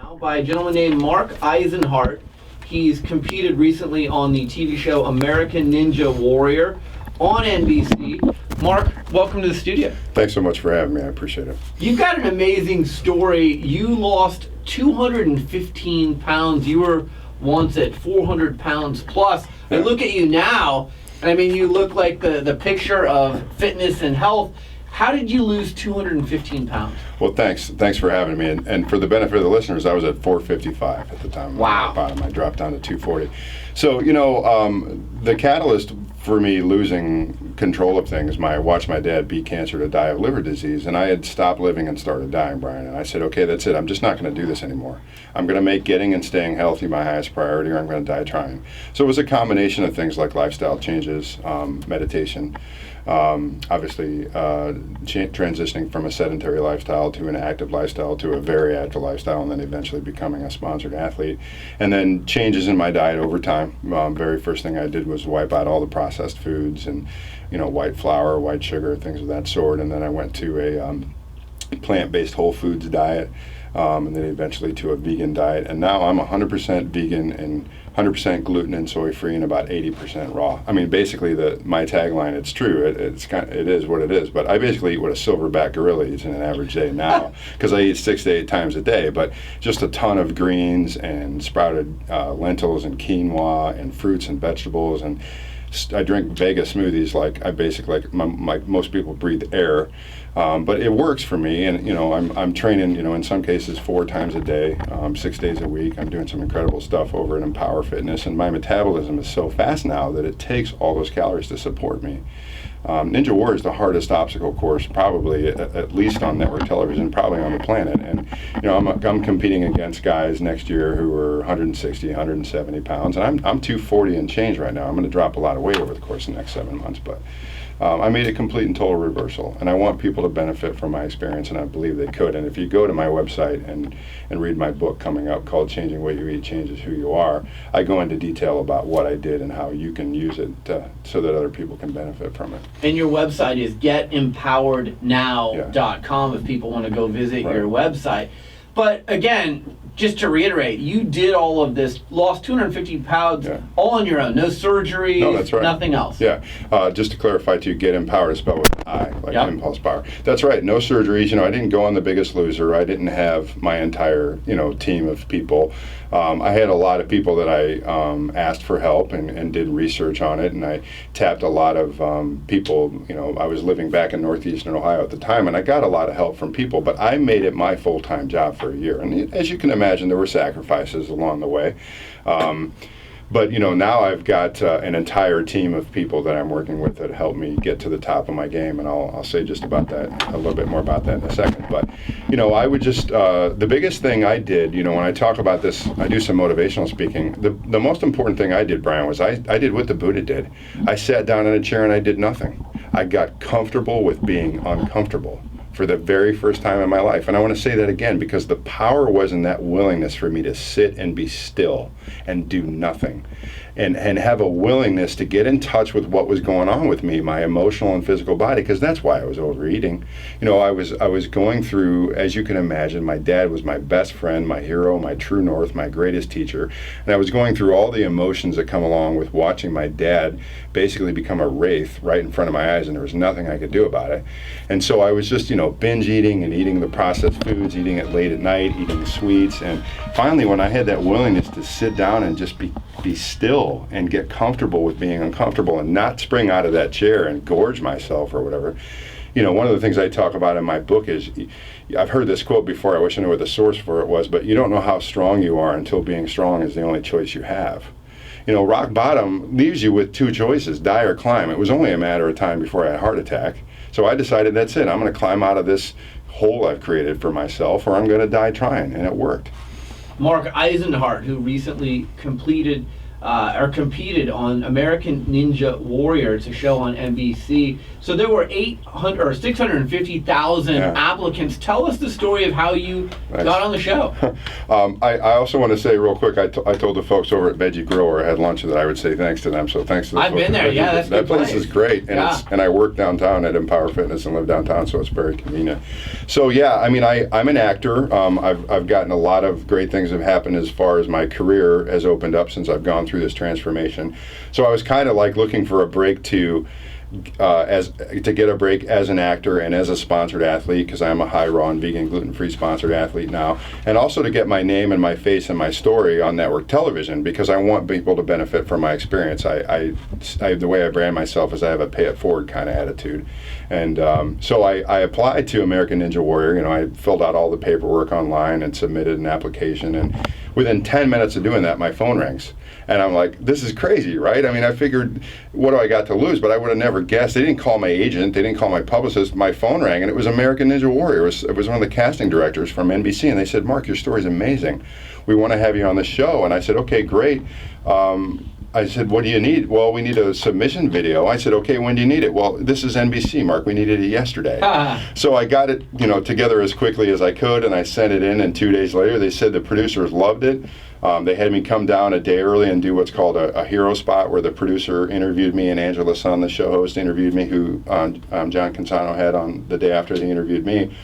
now by a gentleman named Mark Eisenhart. He's competed recently on the TV show American Ninja Warrior on NBC. Mark, welcome to the studio. Thanks so much for having me. I appreciate it. You've got an amazing story. You lost 215 pounds. You were once at 400 pounds plus. I look at you now, and I mean, you look like the picture of fitness and health. How did you lose 215 pounds? Well, thanks for having me. And for the benefit of the listeners, I was at 455 at the time. Wow. Bottom. I dropped down to 240. So, the catalyst for me losing control of things, I watched my dad beat cancer to die of liver disease, and I had stopped living and started dying, Brian. And I said, okay, that's it. I'm just not going to do this anymore. I'm going to make getting and staying healthy my highest priority, or I'm going to die trying. So it was a combination of things like lifestyle changes, meditation, obviously transitioning from a sedentary lifestyle to an active lifestyle to a very active lifestyle, and then eventually becoming a sponsored athlete. And then changes in my diet over time. Very first thing I did was wipe out all the processed foods and white flour, white sugar, things of that sort. And then I went to a plant-based whole foods diet, and then eventually to a vegan diet. And now I'm 100% vegan and 100% gluten and soy free and about 80% raw. I mean, basically my tagline, it's true, it is what it is, but I basically eat what a silverback gorilla eats in an average day now, because I eat 6 to 8 times a day, but just a ton of greens and sprouted lentils and quinoa and fruits and vegetables, and I drink Vega smoothies like most people breathe air. But it works for me, and I'm training in some cases 4 times a day, 6 days a week. I'm doing some incredible stuff over at Empower Fitness, and my metabolism is so fast now that it takes all those calories to support me. Ninja Warrior is the hardest obstacle course, probably at least on network television, probably on the planet. And I'm competing against guys next year who are 160, 170 pounds, and I'm 240 and change right now. I'm going to drop a lot of weight over the course of the next 7 months, but I made a complete and total reversal, and I want people to benefit from my experience, and I believe they could. And if you go to my website and read my book coming up called Changing What You Eat Changes Who You Are, I go into detail about what I did and how you can use it so that other people can benefit from it. And your website is getempowerednow.com if people want to go visit your website. But again, just to reiterate, you did all of this, lost 250 pounds all on your own. No surgery, no, that's right. Nothing else. Yeah. Just to clarify to you, Get Empowered is spelled with an I, like impulse power. That's right. No surgeries. I didn't go on The Biggest Loser. I didn't have my entire, team of people. I had a lot of people that I asked for help and did research on it, and I tapped a lot of people. I was living back in northeastern Ohio at the time, and I got a lot of help from people, but I made it my full-time job for a year. And as you can imagine, there were sacrifices along the way. But now I've got an entire team of people that I'm working with that help me get to the top of my game, and I'll say just about that, a little bit more about that in a second. But I would just the biggest thing I did, when I talk about this, I do some motivational speaking. The most important thing I did, Brian, was I did what the Buddha did. I sat down in a chair and I did nothing. I got comfortable with being uncomfortable for the very first time in my life. And I want to say that again, because the power was in that willingness for me to sit and be still and do nothing, and have a willingness to get in touch with what was going on with me, my emotional and physical body, because that's why I was overeating. I was going through, as you can imagine, my dad was my best friend, my hero, my true north, my greatest teacher, and I was going through all the emotions that come along with watching my dad basically become a wraith right in front of my eyes, and there was nothing I could do about it. And so I was just, binge eating and eating the processed foods, eating it late at night, eating sweets, and finally when I had that willingness to sit down and just be still and get comfortable with being uncomfortable and not spring out of that chair and gorge myself or whatever. One of the things I talk about in my book is, I've heard this quote before, I wish I knew what the source for it was, but you don't know how strong you are until being strong is the only choice you have. Rock bottom leaves you with 2 choices, die or climb. It was only a matter of time before I had a heart attack. So I decided that's it. I'm going to climb out of this hole I've created for myself, or I'm going to die trying, and it worked. Mark Eisenhart, who recently completed or competed on American Ninja Warrior. It's a show on NBC. So there were 800 or 650,000 applicants. Tell us the story of how you got on the show. I also want to say real quick, I told the folks over at Veggie Grill where I had lunch that I would say thanks to them. So thanks to the I've been there. Yeah, that's that good place is great, and and I work downtown at Empower Fitness and live downtown, so it's very convenient. So yeah, I mean, I'm an actor. I've gotten a lot of great things have happened as far as my career has opened up since I've gone through this transformation. So I was kind of like looking for a break to get a break as an actor and as a sponsored athlete, because I'm a high raw and vegan gluten-free sponsored athlete now, and also to get my name and my face and my story on network television, because I want people to benefit from my experience. I the way I brand myself is I have a pay it forward kind of attitude, and so I applied to American Ninja Warrior. You know, I filled out all the paperwork online and submitted an application, and within 10 minutes of doing that, my phone rings. And I'm like, this is crazy, right? I mean, I figured, what do I got to lose? But I would have never guessed. They didn't call my agent. They didn't call my publicist. My phone rang, and it was American Ninja Warrior. It was one of the casting directors from NBC, and they said, Mark, your story's amazing. We want to have you on the show. And I said, okay, great. I said, what do you need? Well, we need a submission video. I said, okay, when do you need it? Well, this is NBC, Mark. We needed it yesterday. So I got it, together as quickly as I could, and I sent it in, and 2 days later, they said the producers loved it. They had me come down a day early and do what's called a hero spot, where the producer interviewed me and Angela Sun, the show host, interviewed me, who John Cansano had on the day after they interviewed me.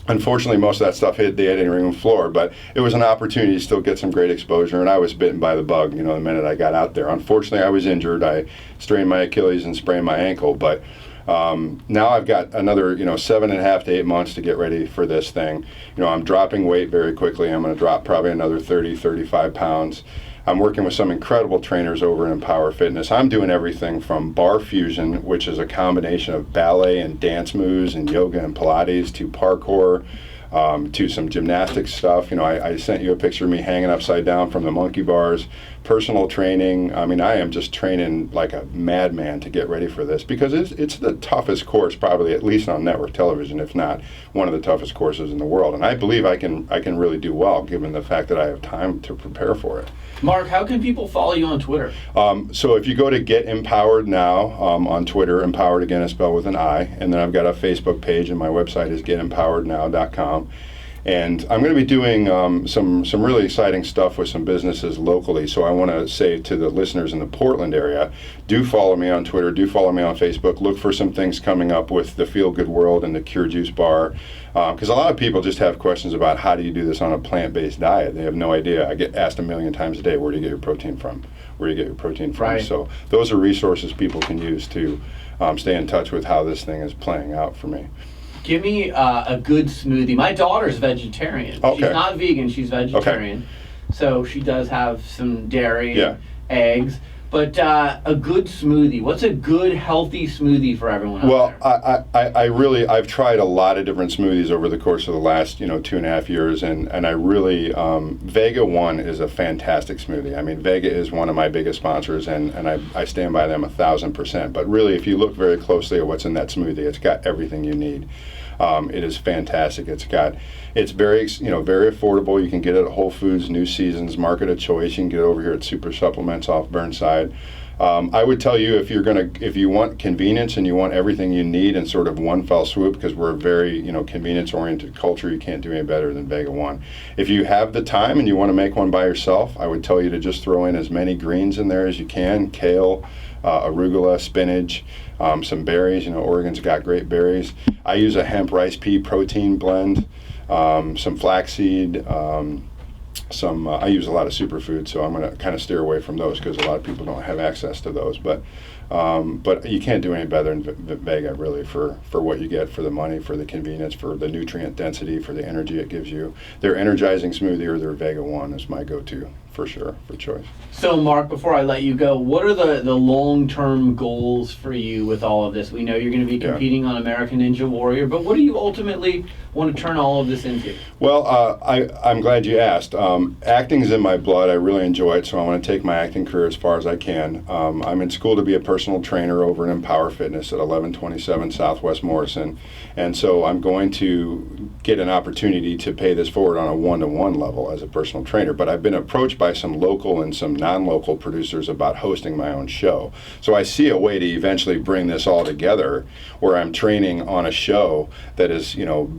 Unfortunately, most of that stuff hit the editing room floor, but it was an opportunity to still get some great exposure, and I was bitten by the bug, the minute I got out there. Unfortunately, I was injured. I strained my Achilles and sprained my ankle, but now I've got another, 7.5 to 8 months to get ready for this thing. I'm dropping weight very quickly. I'm going to drop probably another 30, 35 pounds. I'm working with some incredible trainers over in Empower Fitness. I'm doing everything from bar fusion, which is a combination of ballet and dance moves and yoga and Pilates, to parkour, to some gymnastics stuff. I sent you a picture of me hanging upside down from the monkey bars, personal training. I mean, I am just training like a madman to get ready for this, because it's the toughest course, probably, at least on network television, if not one of the toughest courses in the world. And I believe I can really do well, given the fact that I have time to prepare for it. Mark, how can people follow you on Twitter? So if you go to Get Empowered Now on Twitter, empowered again is spelled with an I, and then I've got a Facebook page, and my website is getempowerednow.com. And I'm going to be doing some really exciting stuff with some businesses locally. So I want to say to the listeners in the Portland area, do follow me on Twitter, do follow me on Facebook. Look for some things coming up with the Feel Good World and the Kure Juice Bar. Because a lot of people just have questions about, how do you do this on a plant-based diet? They have no idea. I get asked a million times a day, where do you get your protein from? Where do you get your protein from? Right. So those are resources people can use to stay in touch with how this thing is playing out for me. Give me a good smoothie. My daughter's vegetarian. Okay. She's not vegan, she's vegetarian. Okay. So she does have some dairy and eggs. But a good smoothie. What's a good, healthy smoothie for everyone out there? Well, I've tried a lot of different smoothies over the course of the last, 2.5 years, and I really, Vega One is a fantastic smoothie. I mean, Vega is one of my biggest sponsors, and I stand by them 1,000%. But really, if you look very closely at what's in that smoothie, it's got everything you need. It is fantastic. It's very, very affordable. You can get it at Whole Foods, New Seasons, Market of Choice. You can get it over here at Super Supplements off Burnside. I would tell you, if you want convenience and you want everything you need in sort of one fell swoop, because we're a very, convenience-oriented culture, you can't do any better than Vega One. If you have the time and you want to make one by yourself, I would tell you to just throw in as many greens in there as you can: kale, arugula, spinach, some berries. Oregon's got great berries. I use a hemp rice pea protein blend, some flaxseed, I use a lot of superfood, so I'm going to kind of steer away from those, because a lot of people don't have access to those. But you can't do any better than Vega, really, for what you get for the money, for the convenience, for the nutrient density, for the energy it gives you. Their energizing smoothie or their Vega One is my go-to, for sure, for choice. So, Mark, before I let you go, what are the long-term goals for you with all of this? We know you're going to be competing on American Ninja Warrior, but what do you ultimately want to turn all of this into? Well, I'm glad you asked. Acting is in my blood. I really enjoy it, so I want to take my acting career as far as I can. I'm in school to be a personal trainer over in Empower Fitness at 1127 Southwest Morrison, and so I'm going to get an opportunity to pay this forward on a one-to-one level as a personal trainer. But I've been approached by by some local and some non-local producers about hosting my own show. So I see a way to eventually bring this all together where I'm training on a show that is,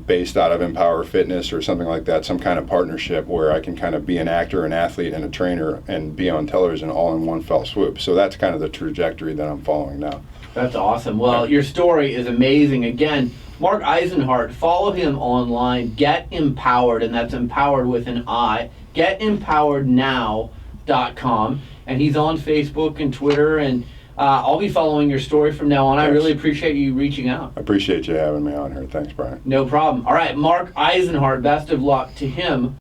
based out of Empower Fitness or something like that, some kind of partnership where I can kind of be an actor, an athlete, and a trainer and be on television all in one fell swoop. So that's kind of the trajectory that I'm following now. That's awesome. Well, your story is amazing. Again, Mark Eisenhart, follow him online, Get Empowered, and that's empowered with an I, getempowerednow.com, and he's on Facebook and Twitter, and I'll be following your story from now on. Thanks. I really appreciate you reaching out. I appreciate you having me on here. Thanks, Brian. No problem. All right, Mark Eisenhart, best of luck to him.